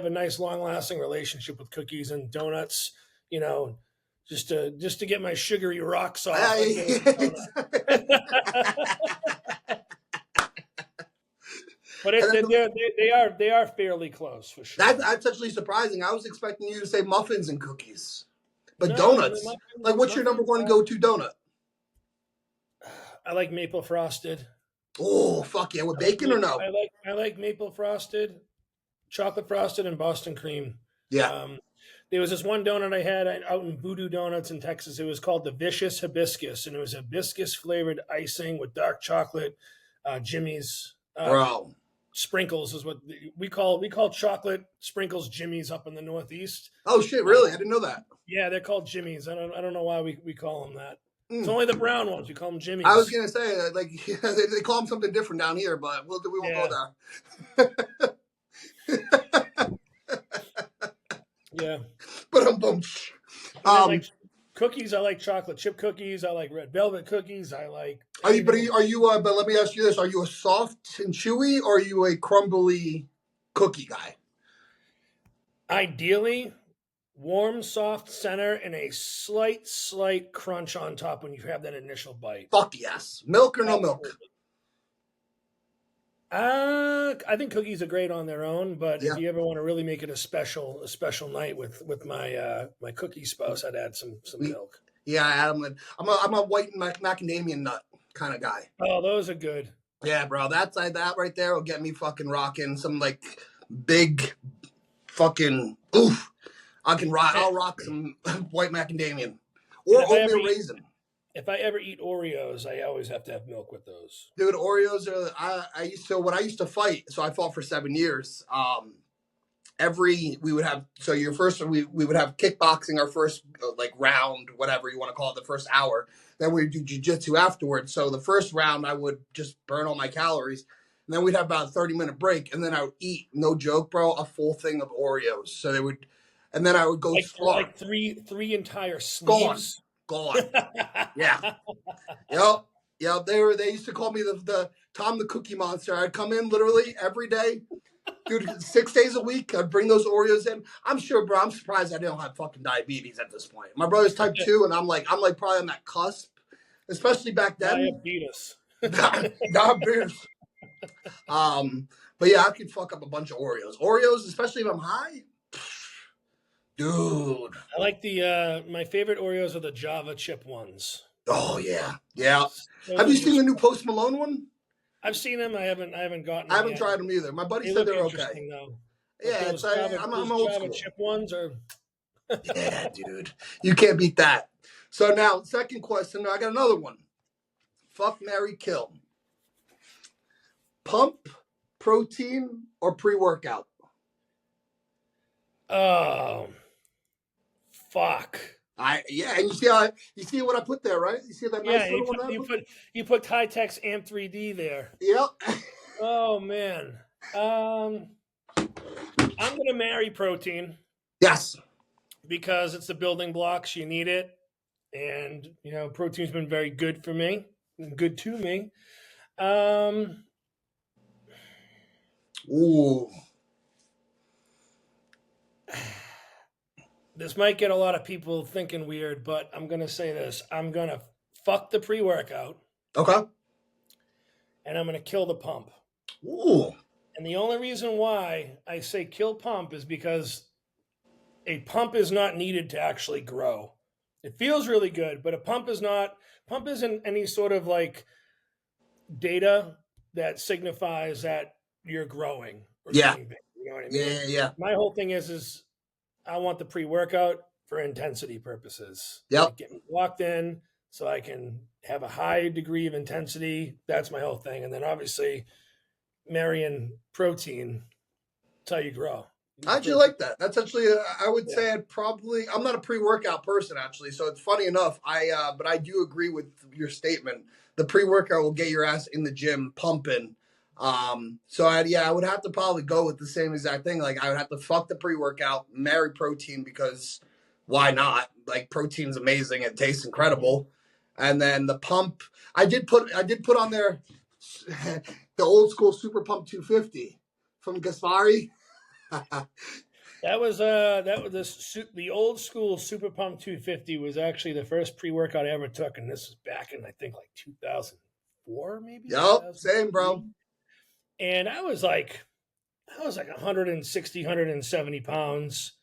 nice long lasting relationship with cookies and donuts, you know, just to get my sugary rocks off. I'd go with a And donut. But then they are fairly close for sure. that's actually surprising. I was expecting you to say muffins and cookies, but No, I mean donuts. Like, what's your number one go-to donut? I like maple frosted. Oh, fuck yeah, with bacon or no? I like maple frosted, chocolate frosted, and Boston cream. Yeah. Um, there was this one donut I had out in Voodoo Donuts in Texas. It was called the Vicious Hibiscus, and it was hibiscus flavored icing with dark chocolate, Jimmy's Bro. sprinkles is what we call chocolate sprinkles Jimmy's up in the Northeast. Oh shit, really? I didn't know that. Yeah, they're called Jimmy's. I don't know why we call them that. It's Mm. only the brown ones. We call them Jimmy's. I was gonna say like they call them something different down here, but we won't go there. Yeah. But Like cookies, I like chocolate chip cookies. I like red velvet cookies. I like. are you? But let me ask you this: are you a soft and chewy, or are you a crumbly cookie guy? Ideally, warm, soft center and a slight crunch on top when you have that initial bite. Fuck yes. Milk or no milk? I think cookies are great on their own, but Yeah. if you ever want to really make it a special night with my my cookie spouse, I'd add some milk. Yeah, I'm a white macadamia nut kind of guy. Oh, those are good. Yeah, bro, that right there will get me fucking rocking some like big fucking oof. I'll rock some white macadamia or oatmeal raisin. If I ever eat Oreos, I always have to have milk with those. Dude, Oreos are I used to fight, so I fought for 7 years. We would have we would have kickboxing our first like round, whatever you want to call it, the first hour. Then we'd do jujitsu afterwards. So the first round I would just burn all my calories. And then we'd have about a 30-minute break, and then I would eat, no joke, bro, a full thing of Oreos. So they would, and then I would go like three entire sleeves. Gone. Yeah. Yep. They used to call me the Tom the Cookie Monster. I'd come in literally every day, dude, 6 days a week. I'd bring those Oreos in. I'm sure, bro. I'm surprised I don't have fucking diabetes at this point. My brother's type 2, and I'm probably on that cusp, especially back then. Diabetes. Diabetes. But yeah, I could fuck up a bunch of Oreos. Oreos, especially if I'm high. Dude. I like the my favorite Oreos are the Java chip ones. Oh yeah. Have you seen the new Post Malone one? I've seen them. I haven't gotten them. I haven't tried them either. My buddy said they're okay. Though. Yeah, I'm old Java school. chip ones are. Yeah, dude. You can't beat that. So now, second question. I got another one. Fuck, marry, kill. Pump, protein, or pre-workout? Oh. Fuck. And you see what I put there, right? You see that nice little one? You put High-Tech's Amp 3D there. Yep. Oh man. I'm gonna marry protein. Yes. Because it's the building blocks, you need it. And protein's been very good for me. Good to me. Ooh. This might get a lot of people thinking weird, but I'm going to say this. I'm going to fuck the pre-workout. Okay. And I'm going to kill the pump. Ooh. And the only reason why I say kill pump is because a pump is not needed to actually grow. It feels really good, but a pump isn't any sort of like data that signifies that you're growing or Yeah. getting big. You know what I Yeah. mean? Yeah. Yeah. My whole thing is I want the pre-workout for intensity purposes. Yep. Like get me locked in so I can have a high degree of intensity. That's my whole thing. And then obviously marrying protein, that's how you grow. I actually like that. That's actually, I would say I'm not a pre-workout person actually. So it's funny enough. But I do agree with your statement. The pre-workout will get your ass in the gym pumping. I would have to probably go with the same exact thing. Like I would have to fuck the pre-workout, marry protein because why not? Like protein's amazing. It tastes incredible. And then the pump, I did put on there the old school Super Pump 250 from Gaspari. That was the old school Super Pump 250 was actually the first pre-workout I ever took, and this was back in I think like 2004 maybe. Yep, same, bro. And I was like 160, 170 pounds,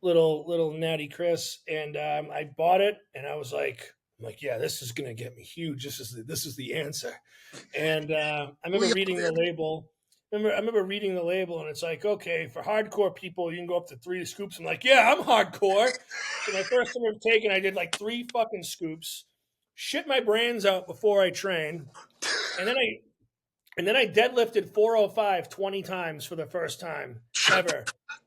little natty Chris, and I bought it, and I was like, yeah, this is gonna get me huge. This is the answer. And I remember reading the label. I remember reading the label, and it's like, okay, for hardcore people, you can go up to 3 scoops. I'm like, yeah, I'm hardcore. So my first time I've taken, I did like 3 fucking scoops, shit my brains out before I trained, and then I deadlifted 405 20 times for the first time ever.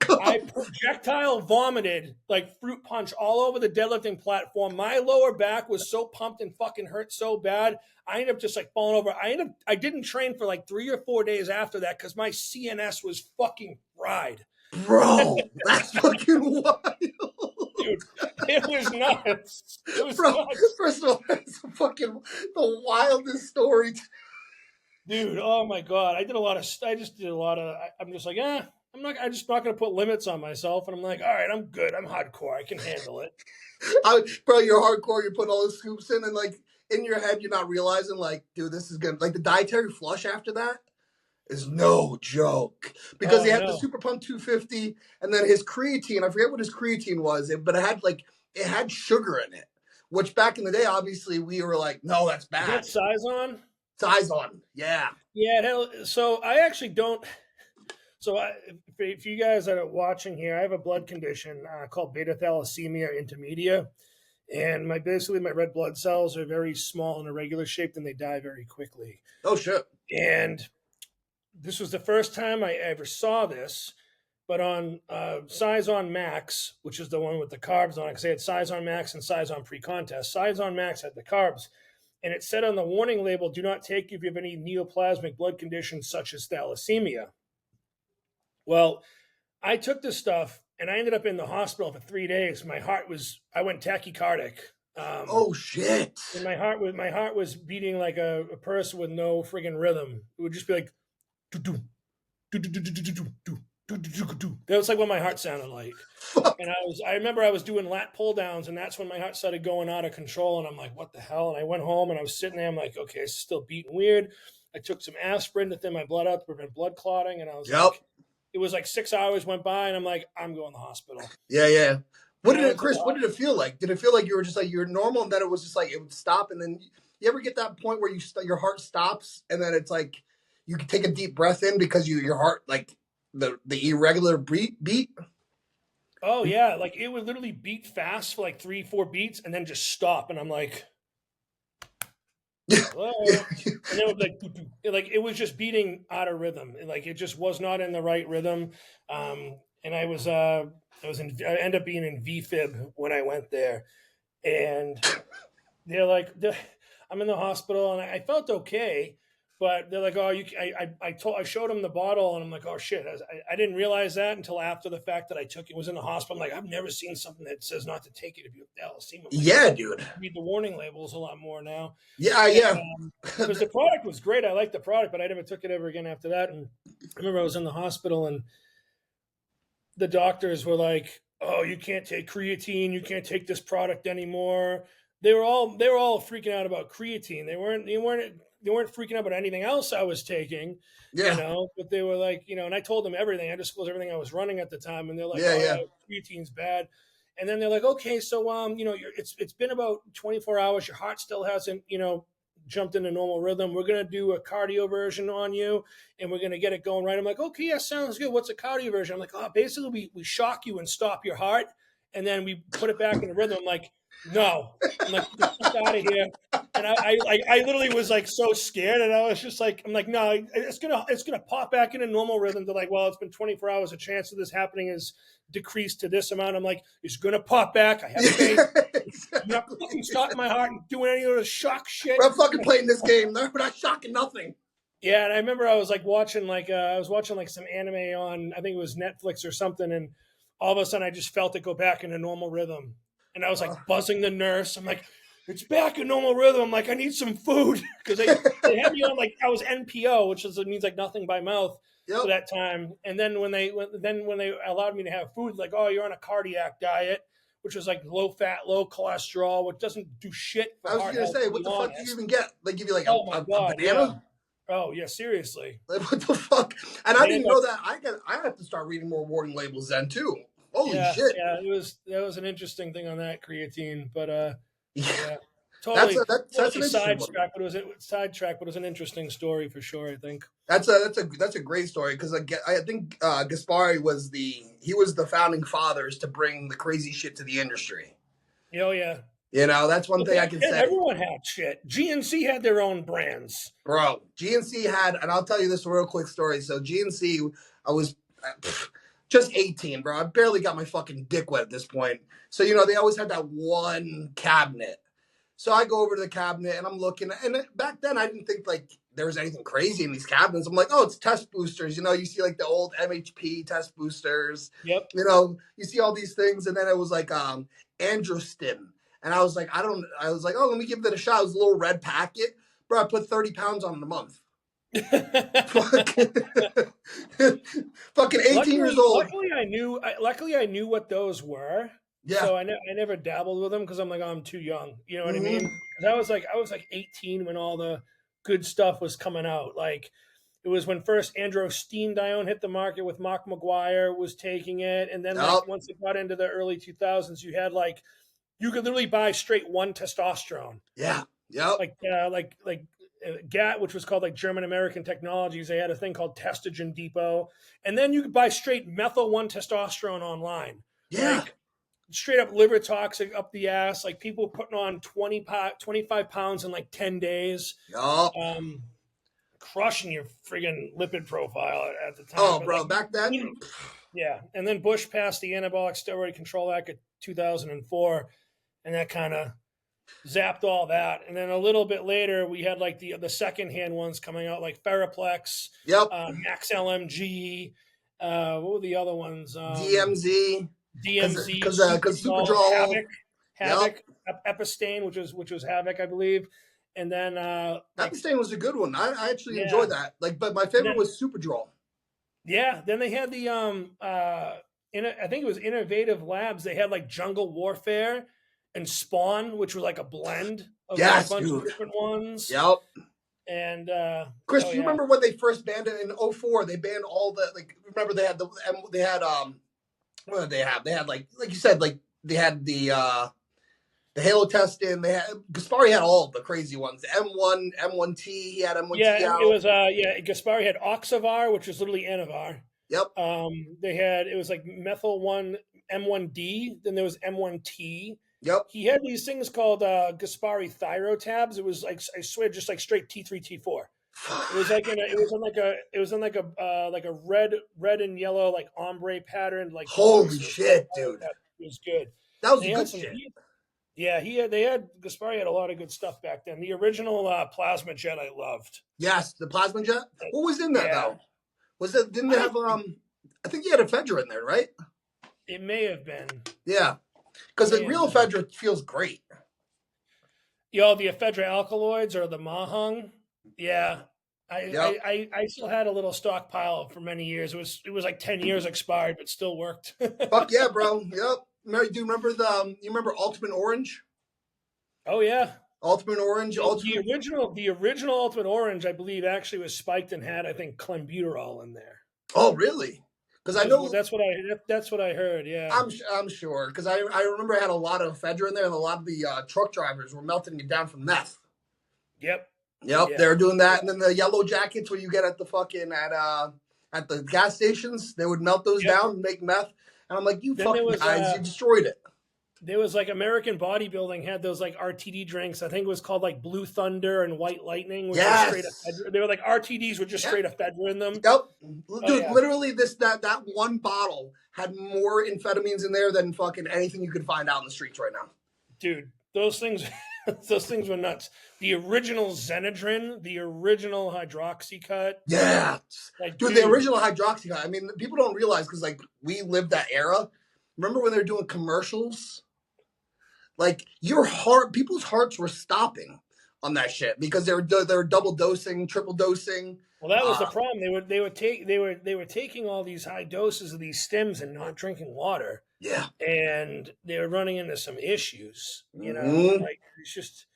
I projectile vomited like fruit punch all over the deadlifting platform. My lower back was so pumped and fucking hurt so bad. I ended up just like falling over. I didn't train for like 3 or 4 days after that because my CNS was fucking fried. Bro, that's fucking wild. Dude, it was nuts. It was Bro, nuts. first of all, that's the wildest story. Dude, oh my God. I'm just like, I'm just not going to put limits on myself. And I'm like, all right, I'm good. I'm hardcore. I can handle it. Bro, you're hardcore. You're putting all the scoops in, and like in your head, you're not realizing, like, dude, this is good. Like the dietary flush after that is no joke because he had the Super Pump 250, and then his creatine. I forget what his creatine was, but it had sugar in it. Which back in the day, obviously, we were like, no, that's bad. Is that Saison? Saison, yeah. Yeah. So I actually don't. So if you guys that are watching here, I have a blood condition called beta thalassemia intermedia, and my red blood cells are very small and irregular shaped, and they die very quickly. Oh shit! And this was the first time I ever saw this, but on Saison Max, which is the one with the carbs on it, because they had Saison Max and Saison pre-contest. Saison Max had the carbs, and it said on the warning label, "Do not take if you have any neoplasmic blood conditions such as thalassemia." Well, I took this stuff and I ended up in the hospital for 3 days. I went tachycardic. Oh shit! And my heart was beating like a person with no friggin' rhythm. It would just be like, do. That was like what my heart sounded like. And I remember I was doing lat pull downs, and that's when my heart started going out of control. And I'm like, what the hell? And I went home and I was sitting there. I'm like, okay, it's still beating weird. I took some aspirin to thin my blood out to prevent blood clotting, and I was like, it was like 6 hours went by, and I'm like, I'm going to the hospital. Yeah. What did it feel like? Did it feel like you were just like, you're normal, and then it was just like, it would stop? And then you ever get that point where your heart stops, and then it's like, you can take a deep breath in because your heart, like the irregular beat? Oh yeah. Like it would literally beat fast for like 3-4 beats and then just stop. And I'm like, hello. And it was it was just beating out of rhythm. Like it just was not in the right rhythm. And I ended up being in VFib when I went there, and they're like, I'm in the hospital, and I felt okay, but they're like, oh, I showed them the bottle, and I'm like, oh shit, I didn't realize that until after the fact that I took it. Was in the hospital. I'm like, I've never seen something that says not to take it if you have thalassemia. Yeah, dude. Read the warning labels a lot more now. Yeah. Because the product was great. I liked the product, but I never took it ever again after that. And I remember I was in the hospital, and the doctors were like, oh, you can't take creatine. You can't take this product anymore. they were all freaking out about creatine. They weren't freaking out about anything else I was taking, Yeah. but they were like, and I told them everything. I disclosed everything I was running at the time, and they're like, Yeah. "Oh Yeah. yeah, creatine's bad." And then they're like, "Okay, so it's been about 24 hours. Your heart still hasn't, jumped into normal rhythm. We're gonna do a cardio version on you, and we're gonna get it going right." I'm like, "Okay, yeah, sounds good. What's a cardio version?" I'm like, "Oh, basically we shock you and stop your heart, and then we put it back in the rhythm." I'm like, "No." I'm like, "Get the fuck out of here." And I literally was like so scared, and I was just like, I'm like, "No, it's gonna pop back into normal rhythm." They're like, "Well, it's been 24 hours. The chance of this happening is decreased to this amount." I'm like, "It's gonna pop back. I have faith. I'm not Exactly. fucking stopping my heart and doing any of the shock shit." We're not fucking playing this game. We're not shocking nothing. Yeah, and I remember I was like watching some anime on, I think it was Netflix or something, and all of a sudden I just felt it go back into normal rhythm, and I was like buzzing the nurse. I'm like, "It's back in normal rhythm." I'm like, "I need some food," because they had me on, like, I was NPO, which means like nothing by mouth Yep. for that time. And then when they allowed me to have food, like, "Oh, you're on a cardiac diet," which was like low fat, low cholesterol, which doesn't do shit for I was heart gonna health, say, to what be the fuck do you honest. even get? They give you like Oh my a god, yeah. banana? Oh yeah, seriously. Like, what the fuck? And I didn't Yeah, know that. I have to start reading more warning labels then too. Holy yeah, shit. yeah. That was an interesting thing on that creatine, but Yeah. yeah, That's totally, that's an totally interesting one. sidetrack, but it was an interesting story for sure. I think. That's a great story because I think Gaspari was the founding fathers to bring the crazy shit to the industry. Oh yeah. That's one Well, thing I back can then, say. everyone had shit. GNC had their own brands. Bro, GNC had, and I'll tell you this real quick story. So GNC, I was just 18, bro. I barely got my fucking dick wet at this point. So they always had that one cabinet. So I go over to the cabinet and I'm looking, and back then I didn't think like there was anything crazy in these cabinets. I'm like, oh, it's test boosters. You see like the old MHP test boosters. Yep. You see all these things, and then it was like Androstin. And I was like, oh, let me give that a shot. It was a little red packet. Bro, I put 30 pounds on in a month. Fucking 18 years old. Luckily, I knew what those were. Yeah. So I never dabbled with them because I'm like, oh, I'm too young. You know what I mean? Because I was like 18 when all the good stuff was coming out. Like, it was when first androstenedione hit the market with Mark McGuire was taking it, and then like once it got into the early 2000s, you had like you could literally buy straight 1 testosterone. Yeah. Yep. Like GAT, which was called like German American Technologies. They had a thing called Testogen Depot, and then you could buy straight methyl 1 testosterone online. Yeah. Like, straight up liver toxic up the ass. Like, people putting on 25 pounds in like 10 days. Yup. Crushing your friggin' lipid profile at the time. Oh, but bro, like, back then. Yeah, and then Bush passed the Anabolic Steroid Control Act of 2004, and that kind of zapped all that. And then a little bit later, we had like the secondhand ones coming out, like Ferroplex, Yep. Max LMG. What were the other ones? DMZ. DMZ, because Superdrol, Havoc, Epistain, which was Havoc, I believe. And then Epistain was a good one. I actually enjoyed that. But my favorite was Superdrol. Yeah. Then they had the I think it was Innovative Labs. They had like Jungle Warfare and Spawn, which were like a blend of like a bunch of different ones. Yep. And Chris, do you remember when they first banned it in 2004? They banned all the remember they had what did they have? They had like you said, like they had the Halo test in. They had Gaspari had all the crazy ones. The M1, M1T. He had M1T. Yeah, it was Gaspari had Oxavar, which was literally Anavar. Yep. It was like methyl 1 M1D. Then there was M1T. Yep. He had these things called Gaspari Thyrotabs. It was like, I swear, just like straight T3 T4. It was like like a red and yellow like ombre pattern. Like, holy shit, dude! It was good. That was good shit. Gaspari had a lot of good stuff back then. The original Plasma Jet I loved. Yes, the Plasma Jet. What was in that though? Was it? Didn't it have I think you had ephedra in there, right? It may have been. Yeah, because the real ephedra feels great. The ephedra alkaloids or the mahung. Yeah. I still had a little stockpile for many years. It was like 10 years expired, but still worked. Fuck yeah, bro. Yep. Do you remember you remember Ultimate Orange? Oh yeah. Ultimate Orange, The Ultimate. original Ultimate Orange, I believe, actually was spiked and had, I think, clenbuterol in there. Oh, really? Because I Which is know that's what I heard. Yeah. I'm sure because I remember I had a lot of ephedra in there, and a lot of the truck drivers were melting it down from meth. Yep. Yep, Yeah. they were doing that, Yeah. and then the yellow jackets where you get at the fucking at the gas stations, they would melt those Yep. down and make meth. And I'm like, you Then fucking guys, you destroyed it. there was like American Bodybuilding had those like RTD drinks. I think it was called like Blue Thunder and White Lightning, which was straight Yes. ephedra. They were like RTDs with just Yeah. straight ephedra in them. Yep. Oh Dude, yeah, literally that one bottle had more amphetamines in there than fucking anything you could find out in the streets right now. dude, those things, those things were nuts. The original Xenadrin, the original Hydroxycut. Yeah. Like, Dude, the original Hydroxycut. I mean, people don't realize because like we lived that era. Remember when they were doing commercials? Like people's hearts were stopping on that shit because they were double dosing, triple dosing. Well, that was the problem. They were taking all these high doses of these stims and not drinking water. Yeah. And they were running into some issues. You know, like it's just.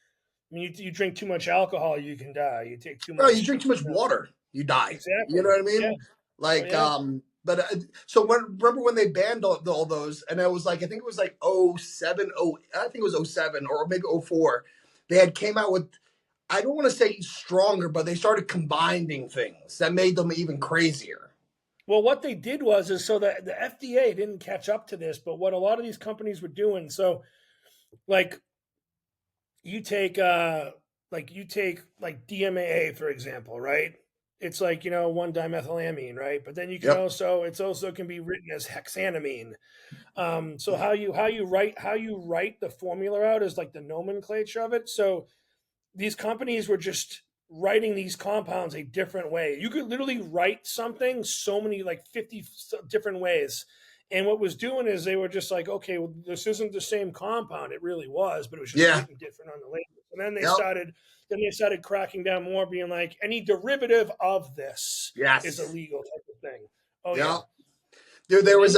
I mean, you drink too much alcohol, you can die. You take too much. No, you drink too much water, you die. Exactly. You know what I mean? Yeah. Like, but so remember when they banned all those, and it was like I think it was like 07, I think it was 07 or maybe 04. They had came out with, I don't want to say stronger, but they started combining things that made them even crazier. Well, what they did was so that the FDA didn't catch up to this, but what a lot of these companies were doing, so like you take DMAA, for example, right? It's like, 1-dimethylamine, right? But then you can also can be written as hexanamine. So how you write the formula out is like the nomenclature of it. So these companies were just writing these compounds a different way. You could literally write something so many, like 50 different ways. And what was doing is they were just like, okay, well, this isn't the same compound. It really was, but it was just written different on the label. And then they started cracking down more, being like, any derivative of this is illegal type of thing. Oh yeah. Dude, there was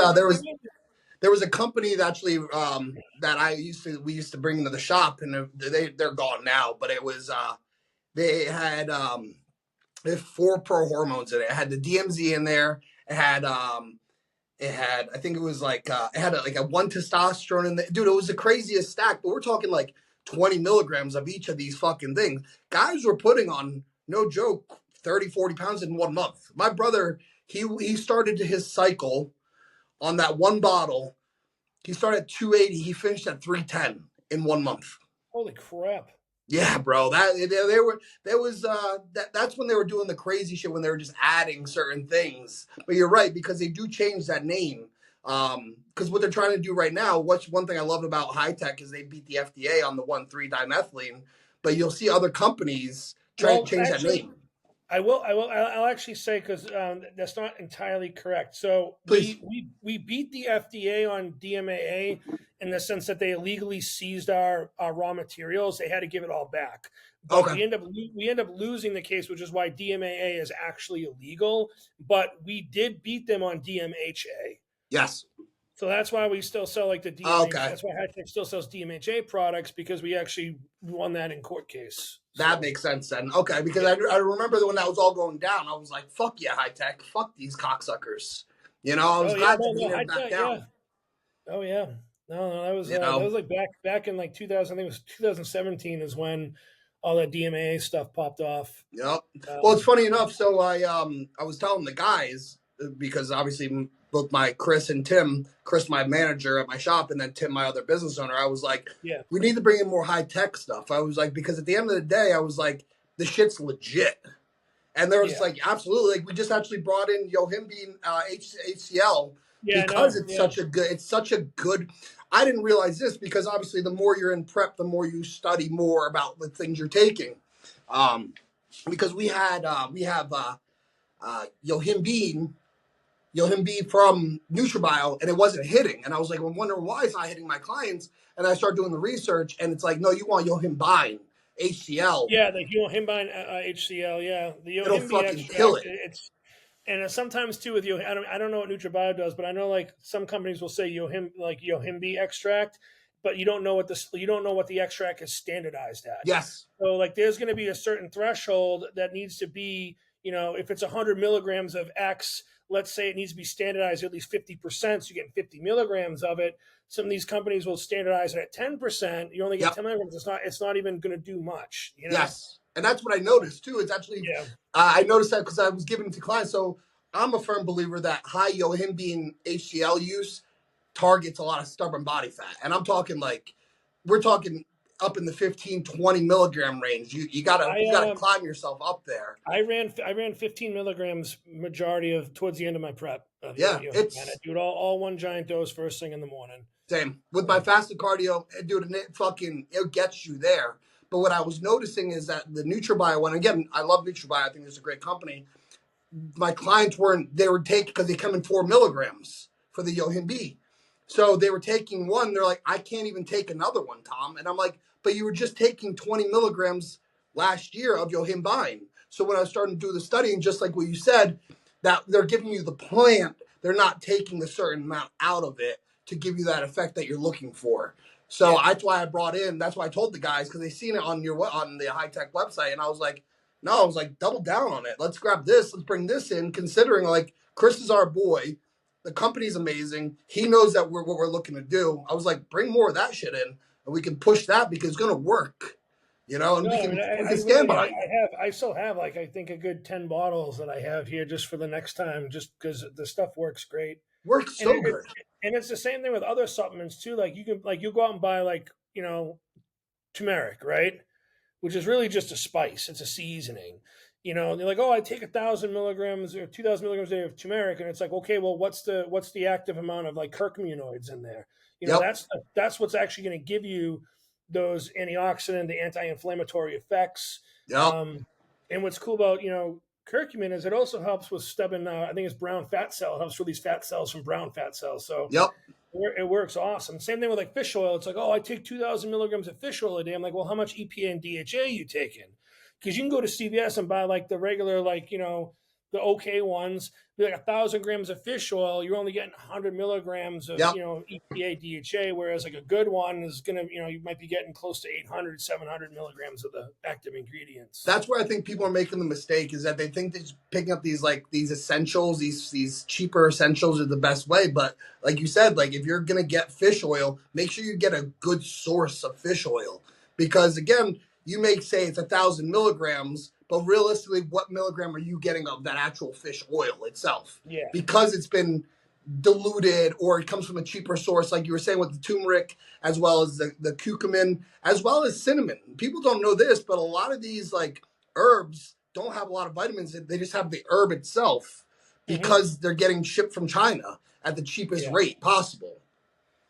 a company that actually that we used to bring into the shop, and they're gone now, but it was they had 4 pro hormones in it. It had the DMZ in there. It had I think it was like it had like a 1 testosterone in there. Dude, it was the craziest stack, but we're talking like 20 milligrams of each of these fucking things. Guys were putting on, no joke, 30, 40 pounds in 1 month. My brother, he started his cycle on that one bottle. He started at 280. He finished at 310 in 1 month. Holy crap. Yeah, bro. That's when they were doing the crazy shit, when they were just adding certain things. But you're right, because they do change that name. Because what they're trying to do right now, what's one thing I love about high tech is they beat the FDA on the 1,3-dimethylene, but you'll see other companies try to change that name. I'll actually say, because that's not entirely correct. So we beat the FDA on DMAA in the sense that they illegally seized our raw materials. They had to give it all back. But we end up losing the case, which is why DMAA is actually illegal. But we did beat them on DMHA. Yes. So that's why we still sell like the DMHA. That's why High-Tech still sells DMHA products, because we actually won that in court case. That makes sense then. Okay, because I remember when that was all going down, I was like, fuck yeah, high tech. Fuck these cocksuckers. I was glad that he went back down. Yeah. Oh, yeah. No, that was like back in like 2000, I think it was 2017 is when all that DMAA stuff popped off. Yep. Well, it's funny enough. So I was telling the guys, because obviously both Chris, my manager at my shop, and then Tim, my other business owner, I was like, we need to bring in more high tech stuff. I was like, because at the end of the day, I was like, the shit's legit. And there was like, absolutely, like we just actually brought in Yohimbine HCL because it's such a good, I didn't realize this, because obviously the more you're in prep, the more you study more about the things you're taking. Because we have Yohimbine from NutriBio, and it wasn't hitting. And I was like, I'm wondering why it's not hitting my clients. And I started doing the research, and it's like, no, you want Yohimbine HCL. Yeah, the Yohimbine HCL. Yeah, the It'll fucking kill it. And sometimes too with I don't know what NutriBio does, but I know like some companies will say Yohimbi extract, but you don't know what the extract is standardized at. Yes. So like there's going to be a certain threshold that needs to be, if it's 100 milligrams of X, let's say it needs to be standardized at least 50%, so you get 50 milligrams of it. Some of these companies will standardize it at 10%. You only get 10 milligrams. It's not even going to do much. Yes. And that's what I noticed too. It's actually, I noticed that because I was giving it to clients. So I'm a firm believer that high yohimbine HCl use targets a lot of stubborn body fat. And I'm talking we're talking up in the 15, 20 milligram range. You gotta climb yourself up there. I ran 15 milligrams majority towards the end of my prep. I do it all one giant dose first thing in the morning. Same with my fasted cardio, dude. It gets you there. But what I was noticing is that the NutriBio one, again, I love NutriBio. I think it's a great company. My clients they were taking, because they come in 4 milligrams for the Yohimbe. So they were taking one. They're like, I can't even take another one, Tom. And I'm like, but you were just taking 20 milligrams last year of Yohimbine. So when I was starting to do the studying, just like what you said, that they're giving you the plant, they're not taking a certain amount out of it to give you that effect that you're looking for. So that's why I told the guys, because they seen it on the high tech website. And I was like, double down on it. Let's grab this. Let's bring this in, considering Chris is our boy. The company's amazing. He knows that what we're looking to do. I was like, bring more of that shit in, and we can push that because it's going to work, and we can stand by it. I still have I think a good 10 bottles that I have here just for the next time, just because the stuff works great. Works so good. And it's the same thing with other supplements too. You'll go out and buy turmeric, right? Which is really just a spice. It's a seasoning. They're like, oh, I take 1,000 milligrams or 2,000 milligrams a day of turmeric, and it's like, okay, well, what's the active amount of curcuminoids in there? That's what's actually going to give you those antioxidant, the anti-inflammatory effects. And what's cool about curcumin is it also helps with stubborn. I think it's brown fat cell. It helps release fat cells from brown fat cells. So it works awesome. Same thing with fish oil. It's like, oh, I take 2,000 milligrams of fish oil a day. I'm like, well, how much EPA and DHA you taking? Because you can go to CVS and buy the regular, the okay ones, be 1,000 grams of fish oil. You're only getting 100 milligrams of, EPA, DHA, whereas a good one is going to, you might be getting close to 800, 700 milligrams of the active ingredients. That's where I think people are making the mistake, is that they think they're picking up these essentials, these cheaper essentials are the best way. But like you said, if you're going to get fish oil, make sure you get a good source of fish oil. Because again, you may say it's 1,000 milligrams, but realistically, what milligram are you getting of that actual fish oil itself? Yeah. Because it's been diluted, or it comes from a cheaper source, like you were saying with the turmeric, as well as the curcumin, as well as cinnamon. People don't know this, but a lot of these herbs don't have a lot of vitamins. They just have the herb itself, because they're getting shipped from China at the cheapest rate possible.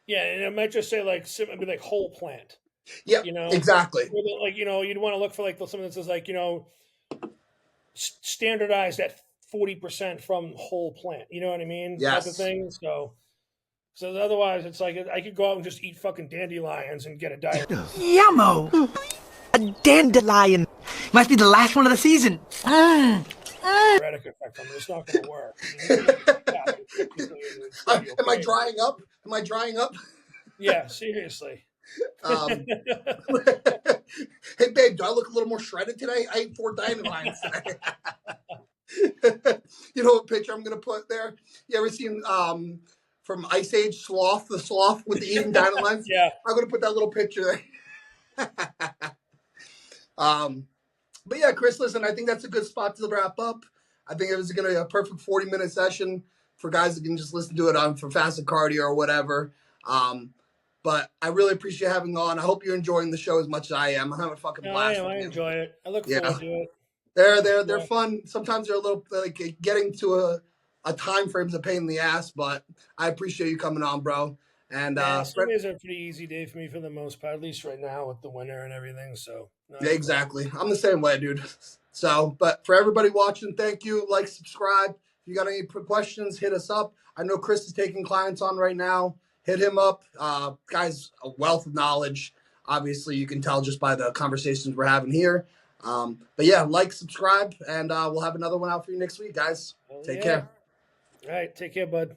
Yeah, and it might just say it'd be whole plant. Yeah, exactly. You'd want to look for something that says standardized at 40% from whole plant. You know what I mean? Yes. Type of thing. So otherwise, it's I could go out and just eat fucking dandelions and get a diet. Yummo! A dandelion must be the last one of the season. Effect on it. It's not going to work. Am I drying up? Yeah, seriously. Hey babe, do I look a little more shredded today? I ate 4 dandelions today. You know what picture I'm gonna put there? You ever seen from Ice Age Sloth, the sloth with the eating dandelions? Yeah, I'm gonna put that little picture there. But yeah, Chris, listen, I think that's a good spot to wrap up. I think it was gonna be a perfect 40-minute session for guys that can just listen to it for fasted cardio or whatever. But I really appreciate having on. I hope you're enjoying the show as much as I am. I'm having a fucking blast. I enjoy it. I look forward to it. They're fun. Sometimes they're a little getting to a time frame's a pain in the ass, but I appreciate you coming on, bro. And Sundays are a pretty easy day for me for the most part, at least right now with the winter and everything. So exactly. I'm the same way, dude. So, but for everybody watching, thank you. Like, subscribe. If you got any questions, hit us up. I know Chris is taking clients on right now. Hit him up. Guy's a wealth of knowledge. Obviously, you can tell just by the conversations we're having here. But yeah, like, subscribe, and we'll have another one out for you next week, guys. Take care. All right. Take care, bud.